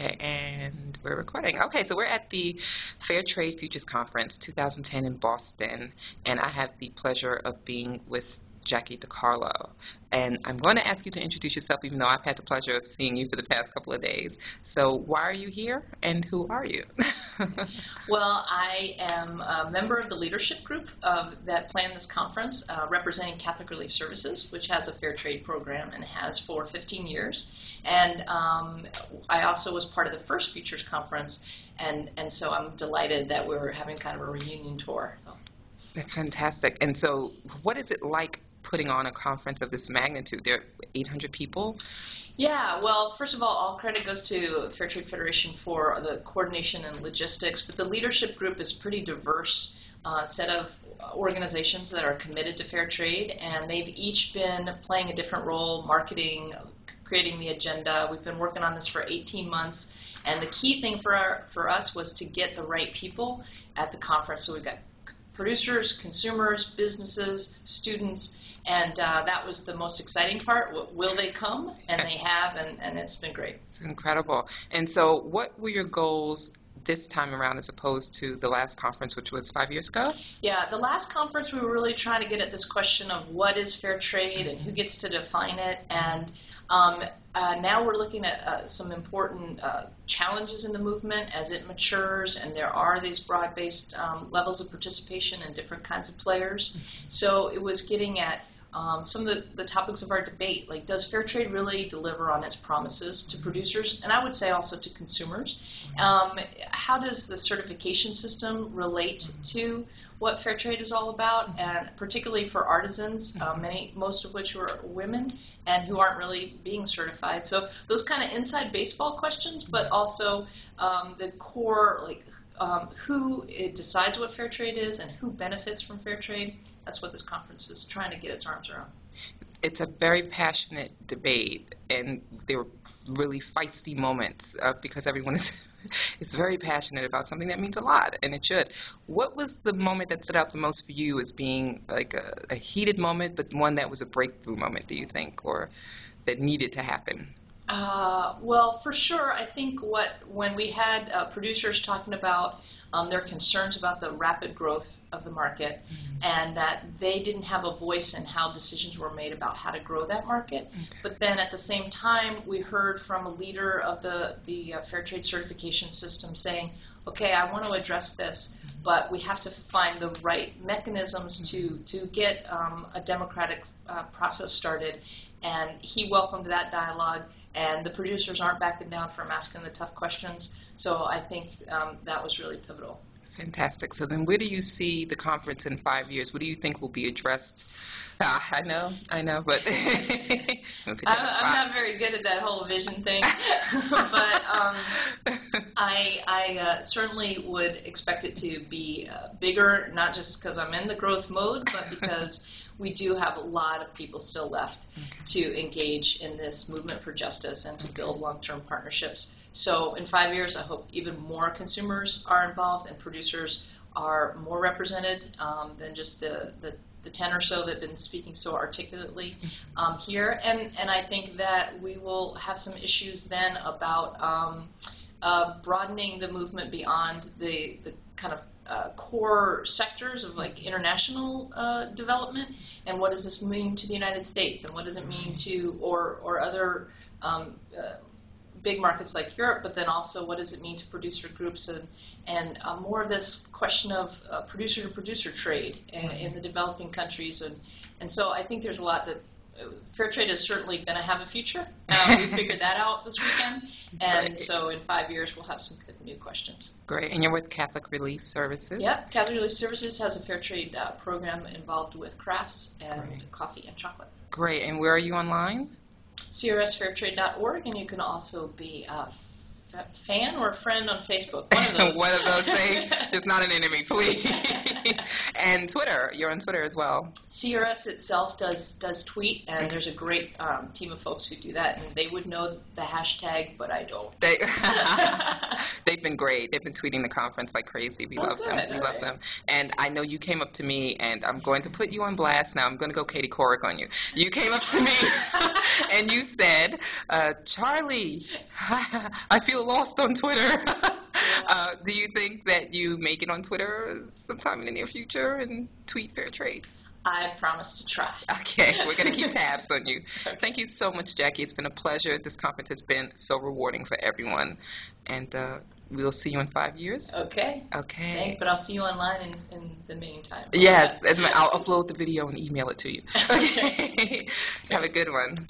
Okay, and we're recording. Okay, so we're at the Fair Trade Futures Conference 2010 in Boston, and I have the pleasure of being with Jacqui DeCarlo. And I'm going to ask you to introduce yourself, even though I've had the pleasure of seeing you for the past couple of days. So why are you here, and who are you? Well, I am a member of the leadership group that planned this conference, representing Catholic Relief Services, which has a fair trade program and has for 15 years. And I also was part of the first Futures Conference, and so I'm delighted that we're having kind of a reunion tour. That's fantastic. And so what is it like putting on a conference of this magnitude? There are 800 people? Yeah, well, first of all credit goes to Fair Trade Federation for the coordination and logistics, but the leadership group is a pretty diverse set of organizations that are committed to fair trade, and they've each been playing a different role, marketing, creating the agenda. We've been working on this for 18 months, and the key thing for us was to get the right people at the conference. So we've got producers, consumers, businesses, students, and that was the most exciting part. Will they come? And they have, and it's been great. It's incredible. And so what were your goals this time around as opposed to the last conference, which was 5 years ago? Yeah, the last conference we were really trying to get at this question of what is fair trade and who gets to define it. And now we're looking at some important challenges in the movement as it matures, and there are these broad-based levels of participation and different kinds of players. So it was getting at some of the topics of our debate, like does fair trade really deliver on its promises to producers, and I would say also to consumers? How does the certification system relate to what fair trade is all about, and particularly for artisans, most of which are women and who aren't really being certified? So those kind of inside baseball questions, but also the core, like who decides what fair trade is and who benefits from fair trade. That's what this conference is trying to get its arms around. It's a very passionate debate, and there were really feisty moments because everyone is very passionate about something that means a lot, and it should. What was the moment that stood out the most for you as being like a heated moment, but one that was a breakthrough moment, do you think, or that needed to happen? Well, for sure, I think when we had producers talking about their concerns about the rapid growth of the market, and that they didn't have a voice in how decisions were made about how to grow that market. Okay. But then at the same time, we heard from a leader of the fair trade certification system saying, okay, I want to address this, but we have to find the right mechanisms to get a democratic process started. And he welcomed that dialogue, and the producers aren't backing down from asking the tough questions. So I think that was really pivotal. Fantastic. So then where do you see the conference in 5 years? What do you think will be addressed? I know, but I'm not very good at that whole vision thing. But I certainly would expect it to be bigger, not just because I'm in the growth mode, but because we do have a lot of people still left to engage in this movement for justice and to build long-term partnerships. So in 5 years, I hope even more consumers are involved and producers are more represented than just the 10 or so that have been speaking so articulately here. And I think that we will have some issues then about broadening the movement beyond the kind of core sectors of like international development, and what does this mean to the United States, and what does it mean to or other big markets like Europe, but then also what does it mean to producer groups, and more of this question of producer to producer trade in the developing countries, and so I think there's a lot that fair trade is certainly going to have a future. We figured that out this weekend, and so in 5 years we'll have some good new questions. Great, and you're with Catholic Relief Services? Yeah, Catholic Relief Services has a fair trade program involved with crafts and coffee and chocolate. Great, and where are you online? crsfairtrade.org, and you can also be a fan or a friend on Facebook. One of those. One of those things. Just not an enemy, please. And Twitter. You're on Twitter as well. CRS itself does tweet, and there's a great team of folks who do that, and they would know the hashtag, but I don't. They they've been great. They've been tweeting the conference like crazy. We love them. Good. We All love right. them. And I know you came up to me, and I'm going to put you on blast now. I'm going to go Katie Couric on you. You came up to me, and you said, Charlie, I feel lost on Twitter. Do you think that you make it on Twitter sometime in the near future and tweet fair trade? I promise to try. Okay, we're going to keep tabs on you. Okay. Thank you so much, Jacqui. It's been a pleasure. This conference has been so rewarding for everyone. And we'll see you in 5 years. Okay. Okay. Thanks, but I'll see you online in the meantime. Yes, I'll upload the video and email it to you. Okay. Okay. Have a good one.